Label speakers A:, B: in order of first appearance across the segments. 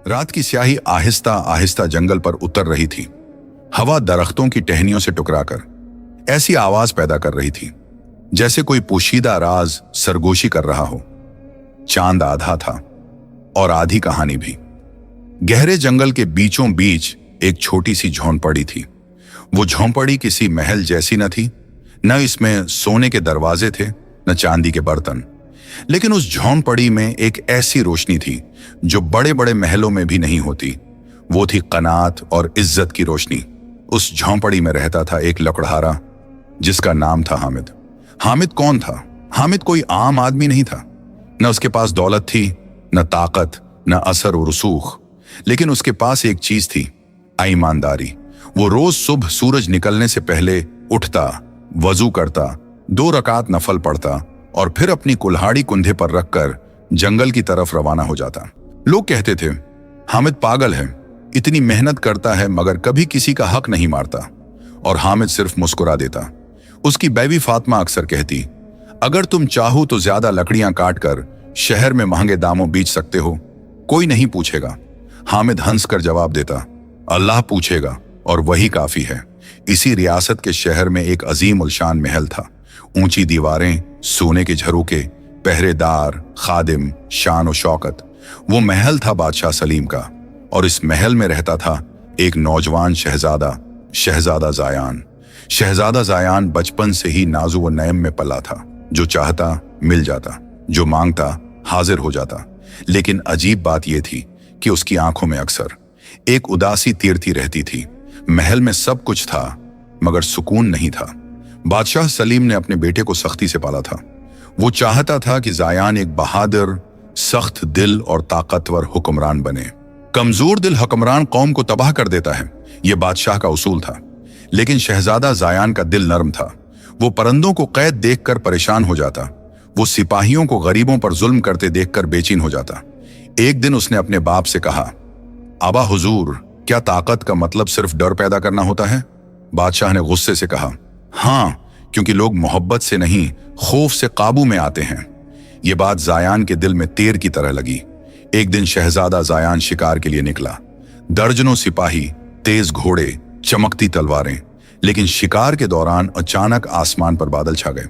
A: रात की स्याही आहिस्ता आहिस्ता जंगल पर उतर रही थी। हवा दरख्तों की टहनियों से टकराकर ऐसी आवाज पैदा कर रही थी जैसे कोई पोशीदा राज सरगोशी कर रहा हो। चांद आधा था और आधी कहानी भी। गहरे जंगल के बीचों बीच एक छोटी सी झोंपड़ी थी। वो झोंपड़ी किसी महल जैसी न थी, न इसमें सोने के दरवाजे थे, न चांदी के बर्तन। लेकिन उस झोंपड़ी में एक ऐसी रोशनी थी जो बड़े बड़े महलों में भी नहीं होती। वो थी कनात और इज्जत की रोशनी। उस झोंपड़ी में रहता था एक लकड़हारा जिसका नाम था हामिद। हामिद कौन था? हामिद कोई आम आदमी नहीं था। न उसके पास दौलत थी, न ताकत, न असर और रसूख। लेकिन उसके पास एक चीज थी, ईमानदारी। वो रोज सुबह सूरज निकलने से पहले उठता, वजू करता, 2 रकात नफल पढ़ता और फिर अपनी कुल्हाड़ी कुंधे पर रखकर जंगल की तरफ रवाना हो जाता। लोग कहते थे हामिद पागल है, इतनी मेहनत करता है मगर कभी किसी का हक नहीं मारता। और हामिद सिर्फ मुस्कुरा देता। उसकी बीवी फातिमा अक्सर कहती, अगर तुम चाहो तो ज्यादा लकड़ियां काटकर शहर में महंगे दामों बेच सकते हो, कोई नहीं पूछेगा। हामिद हंसकर जवाब देता, अल्लाह पूछेगा और वही काफी है। इसी रियासत के शहर में एक अजीम उलशान महल था। ऊंची दीवारें, सोने के झरोके, पहरेदार, खादिम, शान और शौकत। वो महल था बादशाह सलीम का और इस महल में रहता था एक नौजवान शहजादा, शहजादा जायान। शहजादा जायान बचपन से ही नाज़ो व नयम में पला था। जो चाहता मिल जाता, जो मांगता हाजिर हो जाता। लेकिन अजीब बात यह थी कि उसकी आंखों में अक्सर एक उदासी तैरती रहती थी। महल में सब कुछ था मगर सुकून नहीं था। बादशाह सलीम ने अपने बेटे को सख्ती से पाला था। वो चाहता था कि जायान एक बहादुर, सख्त दिल और ताकतवर हुक्मरान बने। कमजोर दिल हुक्मरान कौम को तबाह कर देता है, यह बादशाह का उसूल था। लेकिन शहजादा जायान का दिल नरम था। वो परिंदों को कैद देखकर परेशान हो जाता। वो सिपाहियों को गरीबों पर जुल्म करते देखकर बेचैन हो जाता। एक दिन उसने अपने बाप से कहा, आबा हुजूर, क्या ताकत का मतलब सिर्फ डर पैदा करना होता है? बादशाह ने गुस्से से कहा, हाँ, क्योंकि लोग मोहब्बत से नहीं खौफ से काबू में आते हैं। ये बात जायान के दिल में तीर की तरह लगी। एक दिन शहजादा जायान शिकार के लिए निकला। दर्जनों सिपाही, तेज घोड़े, चमकती तलवारें। लेकिन शिकार के दौरान अचानक आसमान पर बादल छा गए।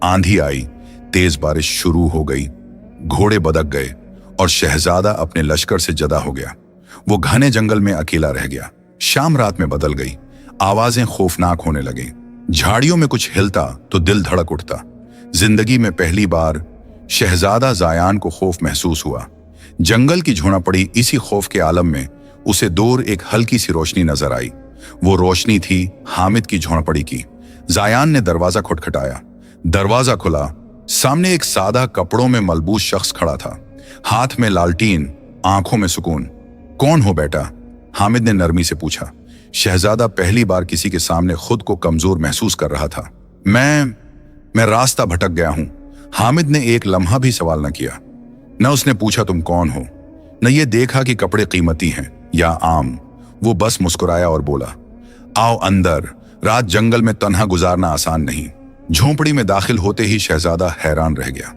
A: आंधी आई, तेज बारिश शुरू हो गई, घोड़े बदक गए और शहजादा अपने लश्कर से जदा हो गया। वो घने जंगल में अकेला रह गया। शाम रात में बदल गई। आवाजें खौफनाक होने लगी। झाड़ियों में कुछ हिलता तो दिल धड़क उठता। जिंदगी में पहली बार शहजादा जायान को खौफ महसूस हुआ। जंगल की झोंपड़ी, इसी खौफ के आलम में उसे दूर एक हल्की सी रोशनी नजर आई। वो रोशनी थी हामिद की झोंपड़ी की। जायान ने दरवाजा खटखटाया। दरवाजा खुला। सामने एक सादा कपड़ों में मलबूस शख्स खड़ा था, हाथ में लालटीन, आंखों में सुकून। कौन हो बेटा? हामिद ने नरमी से पूछा। शहजादा पहली बार किसी के सामने खुद को कमजोर महसूस कर रहा था। मैं रास्ता भटक गया हूं। हामिद ने एक लम्हा भी सवाल न किया। न उसने पूछा तुम कौन हो, न ये देखा कि कपड़े कीमती हैं या आम। वो बस मुस्कुराया और बोला, आओ अंदर। रात जंगल में तन्हा गुजारना आसान नहीं। झोंपड़ी में दाखिल होते ही शहजादा हैरान रह गया।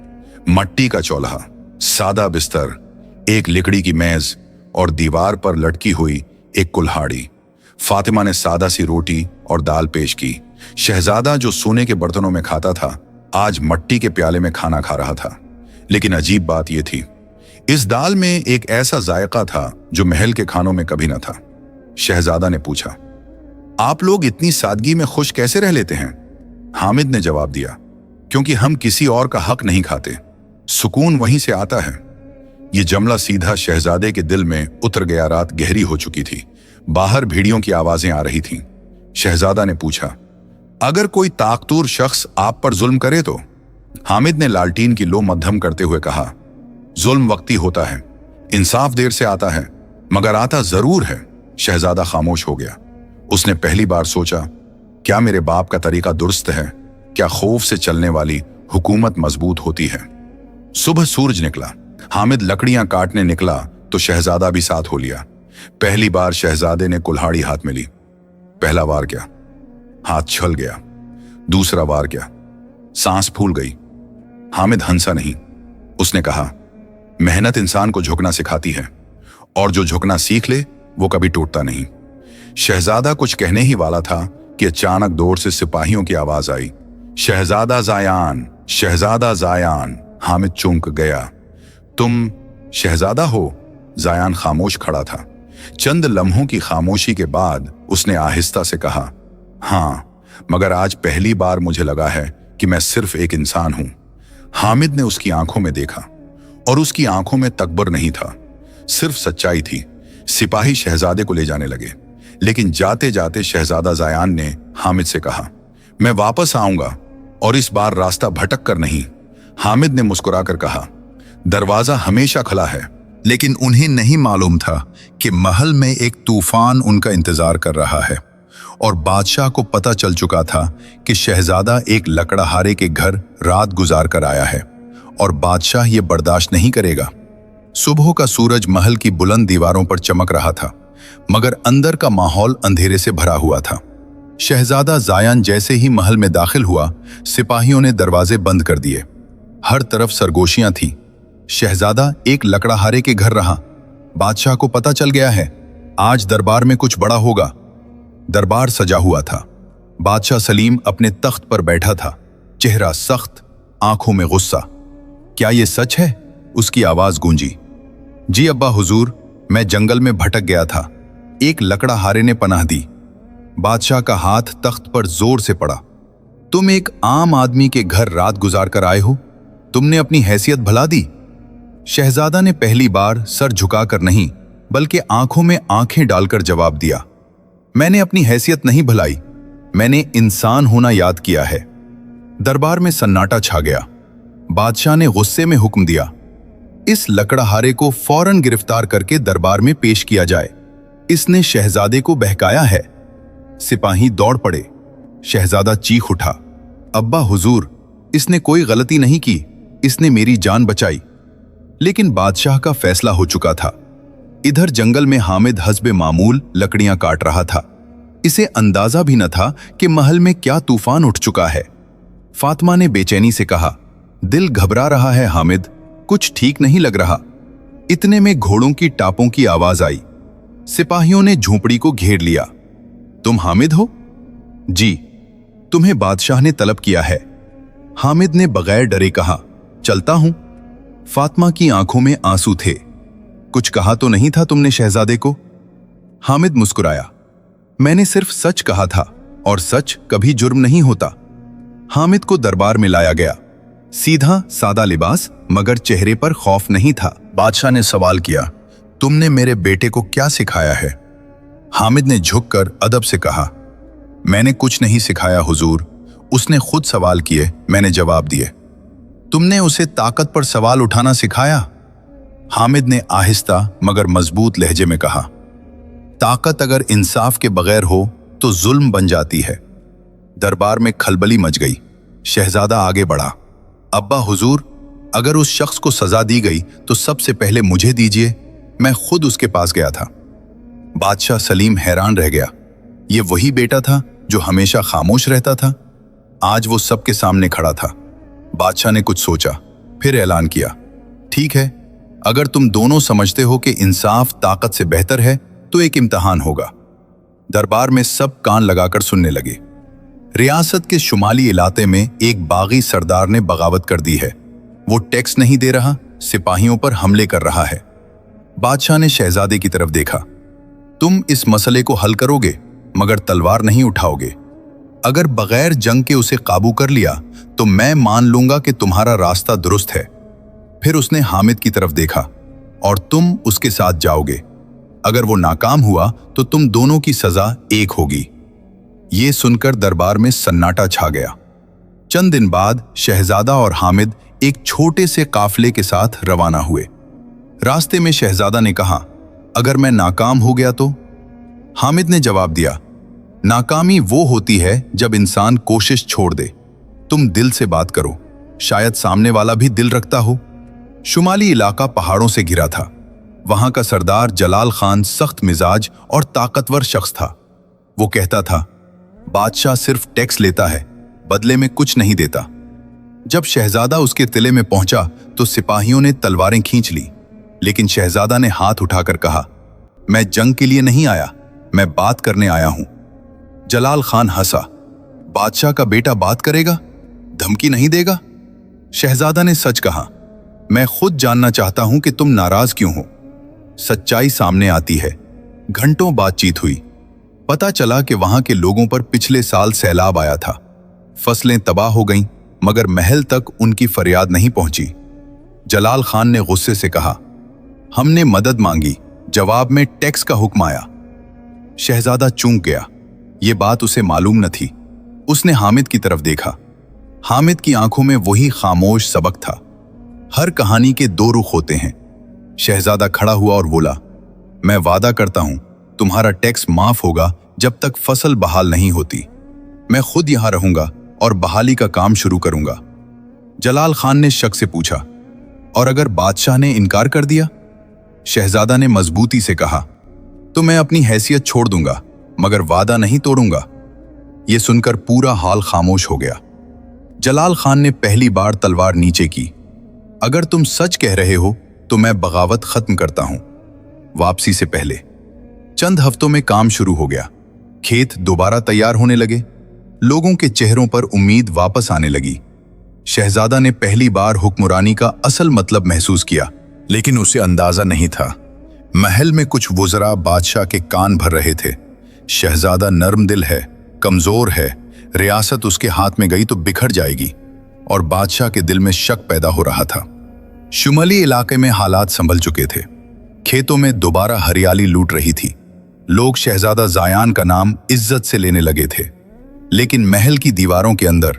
A: मट्टी का चौल्हा, सादा बिस्तर, एक लकड़ी की मेज और दीवार पर लटकी हुई एक कुल्हाड़ी। फातिमा ने सादा सी रोटी और दाल पेश की। शहजादा जो सोने के बर्तनों में खाता था, आज मट्टी के प्याले में खाना खा रहा था। लेकिन अजीब बात यह थी, इस दाल में एक ऐसा जायका था जो महल के खानों में कभी न था। शहजादा ने पूछा, आप लोग इतनी सादगी में खुश कैसे रह लेते हैं? हामिद ने जवाब दिया, क्योंकि हम किसी और का हक नहीं खाते। सुकून वहीं से आता है। ये जुमला सीधा शहजादे के दिल में उतर गया। रात गहरी हो चुकी थी। बाहर भेड़ियों की आवाजें आ रही थीं। शहजादा ने पूछा, अगर कोई ताकतवर शख्स आप पर जुल्म करे तो? हामिद ने लालटीन की लो मध्यम करते हुए कहा, जुल्म वक्ती होता है, इंसाफ देर से आता है, मगर आता जरूर है। शहजादा खामोश हो गया। उसने पहली बार सोचा, क्या मेरे बाप का तरीका दुरुस्त है? क्या खौफ से चलने वाली हुकूमत मजबूत होती है? सुबह सूरज निकला। हामिद लकड़ियां काटने निकला तो शहजादा भी साथ हो लिया। पहली बार शहजादे ने कुल्हाड़ी हाथ में ली। पहला वार क्या, हाथ छल गया। दूसरा वार क्या, सांस फूल गई। हामिद हंसा नहीं। उसने कहा, मेहनत इंसान को झुकना सिखाती है और जो झुकना सीख ले वो कभी टूटता नहीं। शहजादा कुछ कहने ही वाला था कि अचानक दूर से सिपाहियों की आवाज आई, शहजादा जायान, शहजादा जायान। हामिद चौंक गया। तुम शहजादा हो? जायान खामोश खड़ा था। चंद लम्हों की खामोशी के बाद उसने आहिस्ता से कहा, हाँ, मगर आज पहली बार मुझे लगा है कि मैं सिर्फ एक इंसान हूं। हामिद ने उसकी आंखों में देखा और उसकी आंखों में तकबर नहीं था, सिर्फ सच्चाई थी। सिपाही शहजादे को ले जाने लगे, लेकिन जाते जाते शहजादा जायान ने हामिद से कहा, मैं वापस आऊंगा और इस बार रास्ता भटक कर नहीं। हामिद ने मुस्कुराकर कहा, दरवाजा हमेशा खुला है। लेकिन उन्हें नहीं मालूम था कि महल में एक तूफान उनका इंतजार कर रहा है और बादशाह को पता चल चुका था कि शहजादा एक लकड़हारे के घर रात गुजार कर आया है और बादशाह ये बर्दाश्त नहीं करेगा। सुबह का सूरज महल की बुलंद दीवारों पर चमक रहा था, मगर अंदर का माहौल अंधेरे से भरा हुआ था। शहजादा जायान जैसे ही महल में दाखिल हुआ, सिपाहियों ने दरवाजे बंद कर दिए। हर तरफ सरगोशियां थीं। शहजादा एक लकड़हारे के घर रहा। बादशाह को पता चल गया है, आज दरबार में कुछ बड़ा होगा। दरबार सजा हुआ था। बादशाह सलीम अपने तख्त पर बैठा था, चेहरा सख्त, आंखों में गुस्सा। क्या ये सच है? उसकी आवाज गूंजी। जी अब्बा हुजूर, मैं जंगल में भटक गया था, एक लकड़हारे ने पनाह दी। बादशाह का हाथ तख्त पर जोर से पड़ा। तुम एक आम आदमी के घर रात गुजार कर आए हो? तुमने अपनी हैसियत भुला दी? शहजादा ने पहली बार सर झुकाकर नहीं, बल्कि आंखों में आंखें डालकर जवाब दिया, मैंने अपनी हैसियत नहीं भुलाई, मैंने इंसान होना याद किया है। दरबार में सन्नाटा छा गया। बादशाह ने गुस्से में हुक्म दिया, इस लकड़हारे को फौरन गिरफ्तार करके दरबार में पेश किया जाए। इसने शहजादे को बहकाया है। सिपाही दौड़ पड़े। शहजादा चीख उठा, अब्बा हुजूर, इसने कोई गलती नहीं की, इसने मेरी जान बचाई। लेकिन बादशाह का फैसला हो चुका था। इधर जंगल में हामिद हस्बे मामूल लकड़ियां काट रहा था। इसे अंदाजा भी न था कि महल में क्या तूफान उठ चुका है। फातिमा ने बेचैनी से कहा, दिल घबरा रहा है हामिद, कुछ ठीक नहीं लग रहा। इतने में घोड़ों की टापों की आवाज आई। सिपाहियों ने झोंपड़ी को घेर लिया। तुम हामिद हो? जी, तुम्हें बादशाह ने तलब किया है। हामिद ने बगैर डरे कहा, चलता हूं। फातिमा की आंखों में आंसू थे। कुछ कहा तो नहीं था तुमने शहजादे को? हामिद मुस्कुराया, मैंने सिर्फ सच कहा था और सच कभी जुर्म नहीं होता। हामिद को दरबार में लाया गया। सीधा सादा लिबास, मगर चेहरे पर खौफ नहीं था। बादशाह ने सवाल किया, तुमने मेरे बेटे को क्या सिखाया है? हामिद ने झुककर अदब से कहा, मैंने कुछ नहीं सिखाया हुजूर, उसने खुद सवाल किए, मैंने जवाब दिए। तुमने उसे ताकत पर सवाल उठाना सिखाया? हामिद ने आहिस्ता मगर मजबूत लहजे में कहा, ताकत अगर इंसाफ के बगैर हो तो जुल्म बन जाती है। दरबार में खलबली मच गई। शहजादा आगे बढ़ा, अब्बा हुजूर, अगर उस शख्स को सजा दी गई तो सबसे पहले मुझे दीजिए, मैं खुद उसके पास गया था। बादशाह सलीम हैरान रह गया। ये वही बेटा था जो हमेशा खामोश रहता था? आज वो सबके सामने खड़ा था। बादशाह ने कुछ सोचा, फिर ऐलान किया, ठीक है, अगर तुम दोनों समझते हो कि इंसाफ ताकत से बेहतर है तो एक इम्तिहान होगा। दरबार में सब कान लगाकर सुनने लगे। रियासत के शुमाली इलाके में एक बागी सरदार ने बगावत कर दी है। वो टैक्स नहीं दे रहा, सिपाहियों पर हमले कर रहा है। बादशाह ने शहजादे की तरफ देखा, तुम इस मसले को हल करोगे मगर तलवार नहीं उठाओगे। अगर बगैर जंग के उसे काबू कर लिया तो मैं मान लूंगा कि तुम्हारा रास्ता दुरुस्त है। फिर उसने हामिद की तरफ देखा, और तुम उसके साथ जाओगे। अगर वो नाकाम हुआ तो तुम दोनों की सजा एक होगी। ये सुनकर दरबार में सन्नाटा छा गया। चंद दिन बाद शहजादा और हामिद एक छोटे से काफले के साथ रवाना हुए। रास्ते में शहजादा ने कहा, अगर मैं नाकाम हो गया तो? हामिद ने जवाब दिया, नाकामी वो होती है जब इंसान कोशिश छोड़ दे। तुम दिल से बात करो, शायद सामने वाला भी दिल रखता हो। शुमाली इलाका पहाड़ों से घिरा था। वहां का सरदार जलाल खान सख्त मिजाज और ताकतवर शख्स था। वो कहता था, बादशाह सिर्फ टैक्स लेता है, बदले में कुछ नहीं देता। जब शहजादा उसके तिले में पहुंचा तो सिपाहियों ने तलवारें खींच ली।
B: लेकिन शहजादा ने हाथ उठाकर कहा, मैं जंग के लिए नहीं आया, मैं बात करने आया हूं। जलाल खान हंसा। बादशाह का बेटा बात करेगा, धमकी नहीं देगा? शहजादा ने सच कहा, मैं खुद जानना चाहता हूं कि तुम नाराज क्यों हो। सच्चाई सामने आती है। घंटों बातचीत हुई। पता चला कि वहां के लोगों पर पिछले साल सैलाब आया था। फसलें तबाह हो गईं, मगर महल तक उनकी फरियाद नहीं पहुंची। जलाल खान ने गुस्से से कहा, हमने मदद मांगी, जवाब में टैक्स का हुक्म आया। शहजादा चूक गया। ये बात उसे मालूम न थी। उसने हामिद की तरफ देखा। हामिद की आंखों में वही खामोश सबक था। हर कहानी के दो रुख होते हैं। शहजादा खड़ा हुआ और बोला, मैं वादा करता हूं तुम्हारा टैक्स माफ होगा जब तक फसल बहाल नहीं होती। मैं खुद यहां रहूंगा और बहाली का काम शुरू करूंगा। जलाल खान ने शक से पूछा, और अगर बादशाह ने इनकार कर दिया? शहजादा ने मजबूती से कहा, तो मैं अपनी हैसियत छोड़ दूंगा, मगर वादा नहीं तोड़ूंगा। यह सुनकर पूरा हाल खामोश हो गया। जलाल खान ने पहली बार तलवार नीचे की। अगर तुम सच कह रहे हो तो मैं बगावत खत्म करता हूं। वापसी से पहले चंद हफ्तों में काम शुरू हो गया। खेत दोबारा तैयार होने लगे। लोगों के चेहरों पर उम्मीद वापस आने लगी। शहजादा ने पहली बार हुक्मरानी का असल मतलब महसूस किया, लेकिन उसे अंदाजा नहीं था। महल में कुछ वुज़रा बादशाह के कान भर रहे थे। शहजादा नर्म दिल है, कमजोर है, रियासत उसके हाथ में गई तो बिखर जाएगी, और बादशाह के दिल में शक पैदा हो रहा था। शुमाली इलाके में हालात संभल चुके थे। खेतों में दोबारा हरियाली लूट रही थी। लोग शहजादा ज़ायान का नाम इज्जत से लेने लगे थे। लेकिन महल की दीवारों के अंदर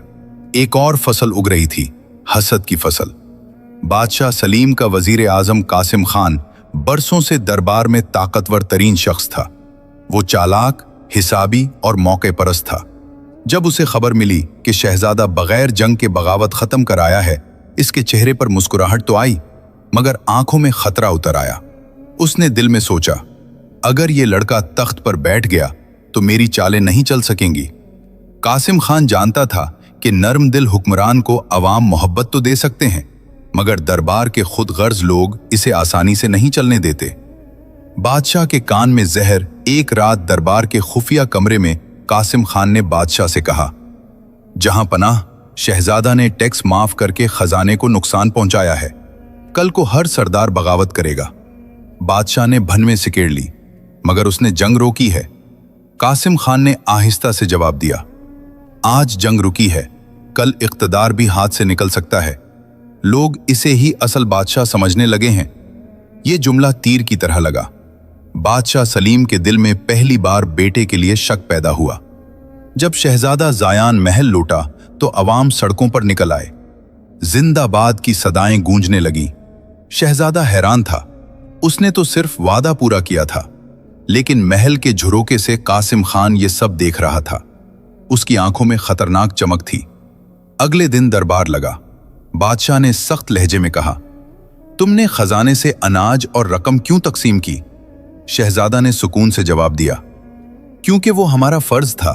B: एक और फसल उग रही थी, हसद की फसल। बादशाह सलीम का वजीर आजम कासिम खान बरसों से दरबार में ताकतवर तरीन शख्स था। वो चालाक, हिसाबी और मौके परस्त था। जब उसे खबर मिली कि शहजादा बगैर जंग के बगावत खत्म कर आया है, इसके चेहरे पर मुस्कुराहट तो आई, मगर आंखों में खतरा उतर आया। उसने दिल में सोचा, अगर ये लड़का तख्त पर बैठ गया तो मेरी चालें नहीं चल सकेंगी। कासिम खान जानता था कि नर्म दिल हुक्मरान को अवाम मोहब्बत तो दे सकते हैं, मगर दरबार के खुद गर्ज लोग इसे आसानी से नहीं चलने देते। बादशाह के कान में जहर। एक रात दरबार के खुफिया कमरे में कासिम खान ने बादशाह से कहा, जहां पनाह, शहजादा ने टैक्स माफ करके खजाने को नुकसान पहुंचाया है। कल को हर सरदार बगावत करेगा। बादशाह ने भन में सिकेड़ ली, मगर उसने जंग रोकी है। कासिम खान ने आहिस्ता से जवाब दिया, आज जंग रुकी है, कल इख्तदार भी हाथ से निकल सकता है। लोग इसे ही असल बादशाह समझने लगे हैं। यह जुमला तीर की तरह लगा। बादशाह सलीम के दिल में पहली बार बेटे के लिए शक पैदा हुआ। जब शहजादा ज़ायान महल लौटा तो अवाम सड़कों पर निकल आए। जिंदाबाद की सदाएं गूंजने लगी। शहजादा हैरान था। उसने तो सिर्फ वादा पूरा किया था, लेकिन महल के झरोके से कासिम खान ये सब देख रहा था। उसकी आंखों में खतरनाक चमक थी। अगले दिन दरबार लगा। बादशाह ने सख्त लहजे में कहा, तुमने खजाने से अनाज और रकम क्यों तकसीम की? शहजादा ने सुकून से जवाब दिया, क्योंकि वो हमारा फर्ज था।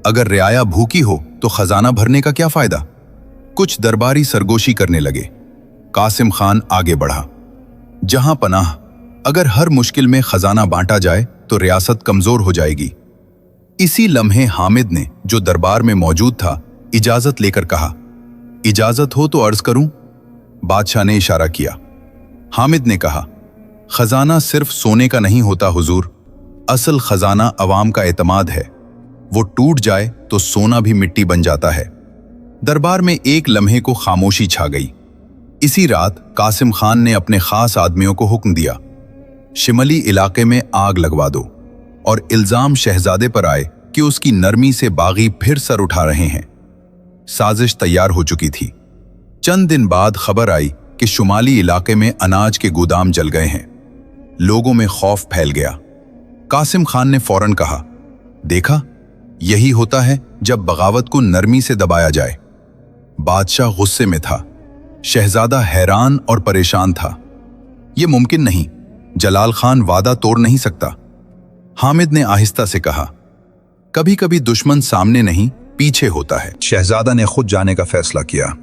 B: अगर रियाया भूखी हो तो खजाना भरने का क्या फायदा? कुछ दरबारी सरगोशी करने लगे। कासिम खान आगे बढ़ा, जहां पनाह, अगर हर मुश्किल में खजाना बांटा जाए तो रियासत कमजोर हो जाएगी। इसी लम्हे हामिद ने, जो दरबार में मौजूद था, इजाजत लेकर कहा, इजाजत हो तो अर्ज करूं? बादशाह ने इशारा किया। हामिद ने कहा, खजाना सिर्फ सोने का नहीं होता हुजूर, असल खजाना अवाम का एतमाद है। वो टूट जाए तो सोना भी मिट्टी बन जाता है। दरबार में एक लम्हे को खामोशी छा गई। इसी रात कासिम खान ने अपने खास आदमियों को हुक्म दिया, शिमली इलाके में आग लगवा दो, और इल्जाम शहजादे पर आए कि उसकी नरमी से बागी फिर सर उठा रहे हैं। साजिश तैयार हो चुकी थी। चंद दिन बाद खबर आई कि शुमाली इलाके में अनाज के गोदाम जल गए हैं। लोगों में खौफ फैल गया। कासिम खान ने फौरन कहा, देखा, यही होता है जब बगावत को नरमी से दबाया जाए। बादशाह गुस्से में था। शहजादा हैरान और परेशान था। यह मुमकिन नहीं, जलाल खान वादा तोड़ नहीं सकता। हामिद ने आहिस्ता से कहा, कभी कभी दुश्मन सामने नहीं पीछे होता है। शहजादा ने खुद जाने का फैसला किया।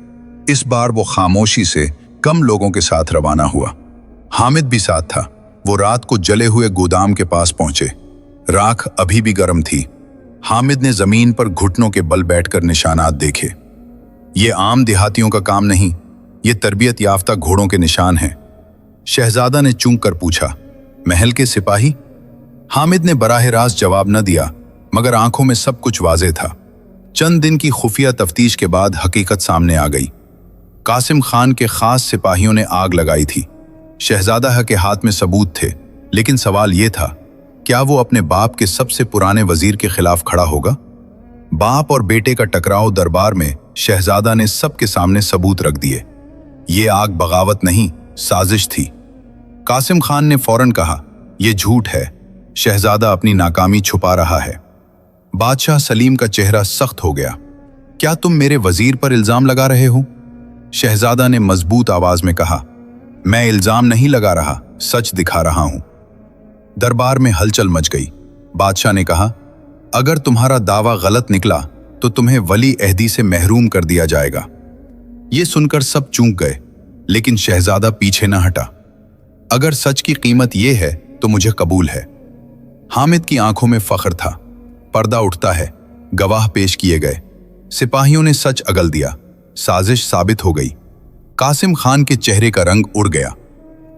B: इस बार वो खामोशी से कम लोगों के साथ रवाना हुआ।
A: हामिद भी साथ था। वो रात को जले हुए गोदाम के पास पहुंचे। राख अभी भी गर्म थी। हामिद ने जमीन पर घुटनों के बल बैठकर निशानात देखे। ये आम देहातियों का काम नहीं, ये तरबियत याफ्ता घोड़ों के निशान हैं। शहजादा ने चूक कर पूछा, महल के सिपाही? हामिद ने बराह रास्त जवाब न दिया, मगर आंखों में सब कुछ वाज़ेह था। चंद दिन की खुफिया तफ्तीश के बाद हकीकत सामने आ गई। कासिम खान के खास सिपाहियों ने आग लगाई थी। शहजादा के हाथ में सबूत थे, लेकिन सवाल यह था, क्या वो अपने बाप के सबसे पुराने वजीर के खिलाफ खड़ा होगा? बाप और बेटे का टकराव दरबार में शहजादा ने सबके सामने सबूत रख दिए। ये आग बगावत नहीं, साजिश थी। कासिम खान ने फौरन कहा, यह झूठ है, शहजादा अपनी नाकामी छुपा रहा है। बादशाह सलीम का चेहरा सख्त हो गया। क्या तुम मेरे वजीर पर इल्जाम लगा रहे हो? शहजादा ने मजबूत आवाज में कहा, मैं इल्जाम नहीं लगा रहा, सच दिखा रहा हूं। दरबार में हलचल मच गई। बादशाह ने कहा, अगर तुम्हारा दावा गलत निकला तो तुम्हें वली अहदी से महरूम कर दिया जाएगा। ये सुनकर सब चूक गए, लेकिन शहजादा पीछे न हटा। अगर सच की कीमत यह है तो मुझे कबूल है। हामिद की आंखों में फख्र था। पर्दा उठता है, गवाह पेश किए गए। सिपाहियों ने सच अगल दिया, साजिश साबित हो गई। कासिम खान के चेहरे का रंग उड़ गया।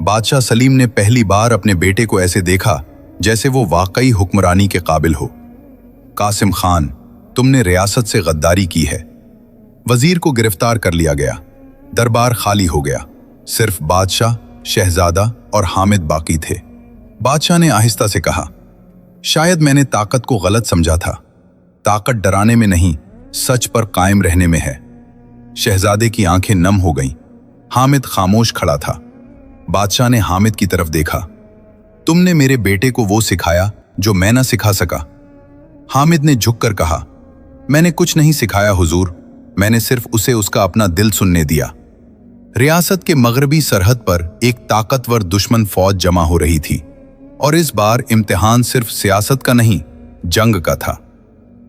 A: बादशाह सलीम ने पहली बार अपने बेटे को ऐसे देखा जैसे वो वाकई हुक्मरानी के काबिल हो। कासिम खान, तुमने रियासत से गद्दारी की है। वजीर को गिरफ्तार कर लिया गया। दरबार खाली हो गया। सिर्फ बादशाह, शहजादा और हामिद बाकी थे। बादशाह ने आहिस्ता से कहा, शायद मैंने ताकत को गलत समझा था। ताकत डराने में नहीं, सच पर कायम रहने में है। शहजादे की आंखें नम हो गईं। हामिद खामोश खड़ा था। बादशाह ने हामिद की तरफ देखा। तुमने मेरे बेटे को वो सिखाया जो मैं न सिखा सका। हामिद ने झुककर कहा, मैंने कुछ नहीं सिखाया हुजूर, मैंने सिर्फ उसे उसका अपना दिल सुनने दिया। रियासत के मगरबी सरहद पर एक ताकतवर दुश्मन फौज जमा हो रही थी, और इस बार इम्तिहान सिर्फ सियासत का नहीं, जंग का था।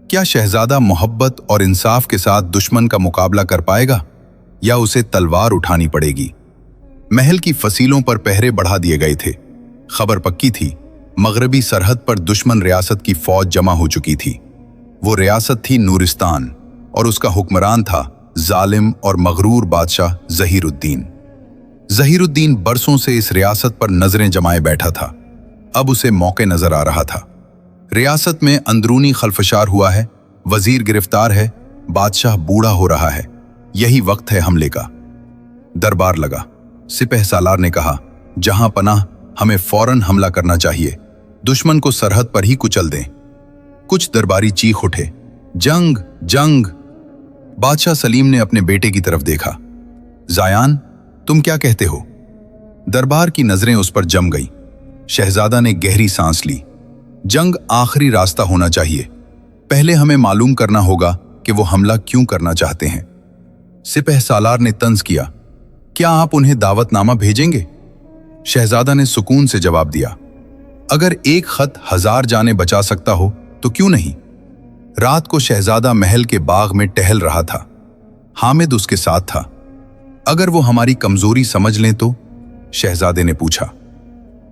A: क्या शहजादा मोहब्बत और इंसाफ के साथ दुश्मन का मुकाबला कर पाएगा, या उसे तलवार उठानी पड़ेगी? महल की फसीलों पर पहरे बढ़ा दिए गए थे। खबर पक्की थी, मगरबी सरहद पर दुश्मन रियासत की फौज जमा हो चुकी थी। वो रियासत थी नूरिस्तान, और उसका हुक्मरान था जालिम और मगरूर बादशाह ज़हीरुद्दीन। ज़हीरुद्दीन बरसों से इस रियासत पर नजरें जमाए बैठा था। अब उसे मौके नजर आ रहा था। रियासत में अंदरूनी खलफशार हुआ है, वजीर गिरफ्तार है, बादशाह बूढ़ा हो रहा है। यही वक्त है हमले का। दरबार लगा। सिपह सालार ने कहा, जहां पनाह, हमें फौरन हमला करना चाहिए। दुश्मन को सरहद पर ही कुचल दें। कुछ दरबारी चीख उठे, जंग जंग। बादशाह सलीम ने अपने बेटे की तरफ देखा। जायान, तुम क्या कहते हो? दरबार की नजरें उस पर जम गई। शहजादा ने गहरी सांस ली। जंग आखिरी रास्ता होना चाहिए। पहले हमें मालूम करना होगा कि वो हमला क्यों करना चाहते हैं। सिपह सालार ने तंज किया, क्या आप उन्हें दावतनामा भेजेंगे? शहजादा ने सुकून से जवाब दिया, अगर एक खत 1000 जाने बचा सकता हो तो क्यों नहीं। रात को शहजादा महल के बाग में टहल रहा था। हामिद उसके साथ था। अगर वो हमारी कमजोरी समझ लें तो? शहजादे ने पूछा।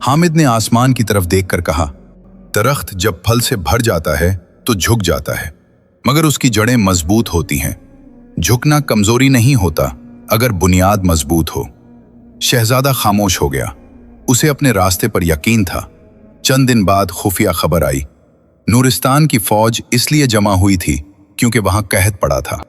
A: हामिद ने आसमान की तरफ देखकर कहा, दरख्त जब फल से भर जाता है तो झुक जाता है, मगर उसकी जड़ें मजबूत होती हैं। झुकना कमजोरी नहीं होता अगर बुनियाद मजबूत हो। शहजादा खामोश हो गया। उसे अपने रास्ते पर यकीन था। चंद दिन बाद खुफिया खबर आई, नूरिस्तान की फौज इसलिए जमा हुई थी क्योंकि वहां कहत पड़ा था।